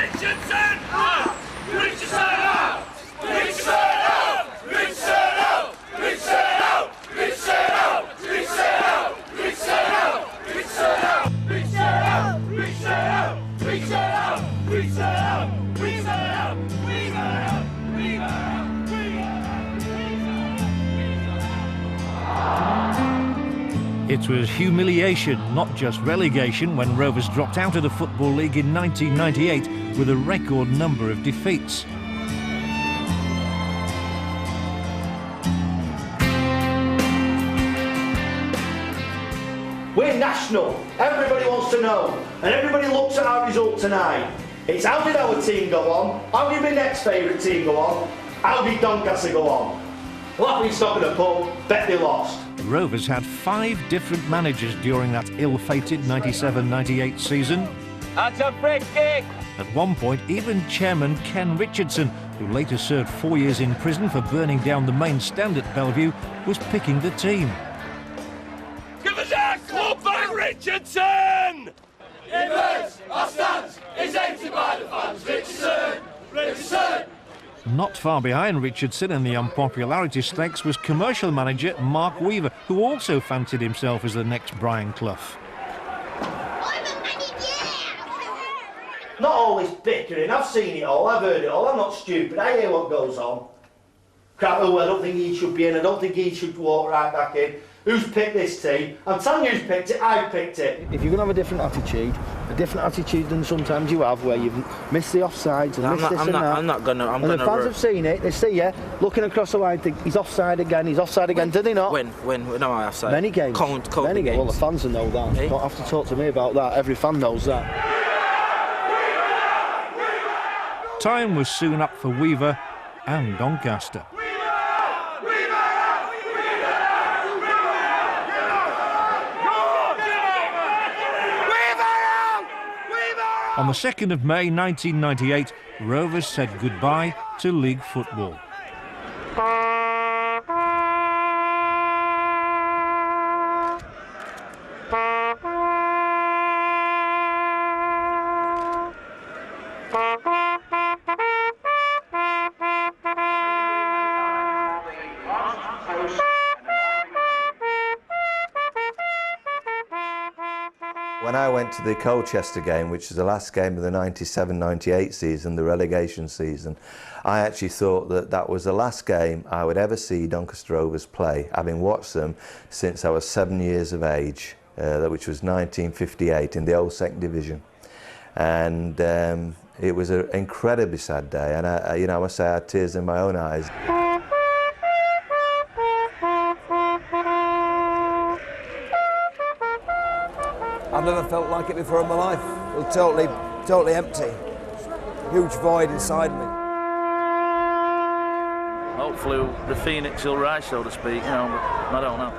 Richardson out! Richardson out! Richardson out! Richardson out! Richardson out! Richardson out! Richardson out! Richardson out! Richardson out! Richardson out! Richardson out! Richardson out! Richardson out! Richardson out! Weaver out! Weaver out! It was humiliation, not just relegation, when Rovers dropped out of the Football League in 1998 with a record number of defeats. We're national, everybody wants to know, and everybody looks at our result tonight. It's how did our team go on, how did my next favourite team go on, how did Doncaster go on? Laughing stock in a pub, bet they lost. Rovers had 5 different managers during that ill-fated 97-98 season. That's a free kick! At one point, even chairman Ken Richardson, who later served 4 years in prison for burning down the main stand at Bellevue, was picking the team. Give us a club back, Richardson! Inverse, our stance is empty by the fans. Richardson! Richardson! Not far behind Richardson in the unpopularity stakes was commercial manager Mark Weaver, who also fancied himself as the next Brian Clough. Not always bickering, I've seen it all, I've heard it all, I'm not stupid, I hear what goes on. Crap, oh, I don't think he should be in, I don't think he should walk right back in. Who's picked this team? I'm telling you who's picked it, I picked it. If you're going to have a different attitude than sometimes you have, where you've missed the offsides and missed this and that. I'm not going to... And the fans have seen it, they see you, looking across the line, think, he's offside again, did they not? When? No, I offside. Many games. Many games. Well, the fans will know that. You don't have to talk to me about that, every fan knows that. Time was soon up for Weaver and Doncaster. On the 2nd of May 1998, Rovers said goodbye to league football. When I went to the Colchester game, which was the last game of the 97-98 season, the relegation season, I actually thought that that was the last game I would ever see Doncaster Rovers play, having watched them since I was 7 years of age, which was 1958 in the old second division. And it was an incredibly sad day, and I must say I had tears in my own eyes. I've never felt like it before in my life. It was totally empty. Huge void inside me. Hopefully the phoenix will rise, so to speak, but I don't know.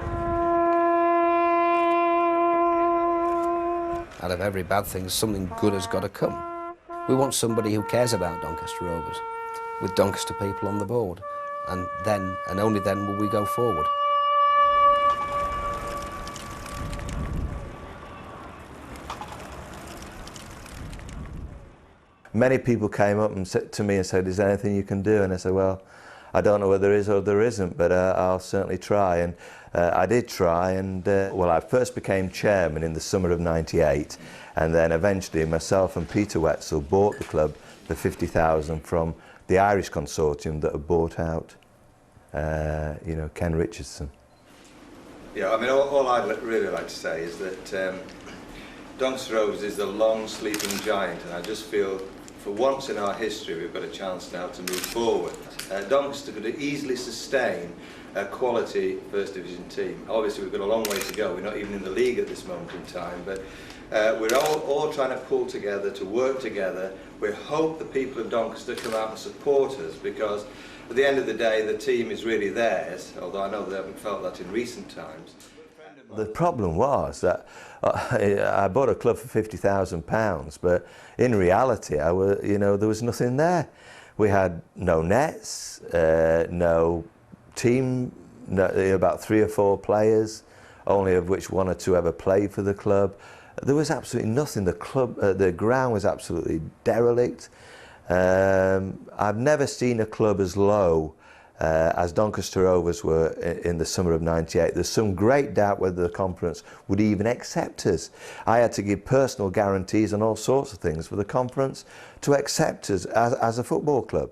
Out of every bad thing, something good has got to come. We want somebody who cares about Doncaster Rovers, with Doncaster people on the board, and then, and only then, will we go forward. Many people came up and said to me and said, "Is there anything you can do?" And I said, "Well, I don't know whether there is or there isn't, but I'll certainly try." And I did try, and well, I first became chairman in the summer of '98, and then eventually myself and Peter Wetzel bought the club for 50,000 from the Irish consortium that had bought out, Ken Richardson. Yeah, I mean, all I'd really like to say is that Doncaster Rovers is the long sleeping giant, and I just feel for once in our history we've got a chance now to move forward. Doncaster could easily sustain a quality First Division team. Obviously we've got a long way to go, we're not even in the league at this moment in time, but we're all trying to pull together, to work together. We hope the people of Doncaster come out and support us, because at the end of the day the team is really theirs, although I know they haven't felt that in recent times. The problem was that I bought a club for £50,000, but in reality, there was nothing there. We had no nets, no team, about 3 or 4 players, only of which 1 or 2 ever played for the club. there was absolutely nothing. The ground was absolutely derelict. I've never seen a club as low as Doncaster Rovers were in the summer of '98. There's some great doubt whether the conference would even accept us. I had to give personal guarantees and all sorts of things for the conference to accept us as a football club.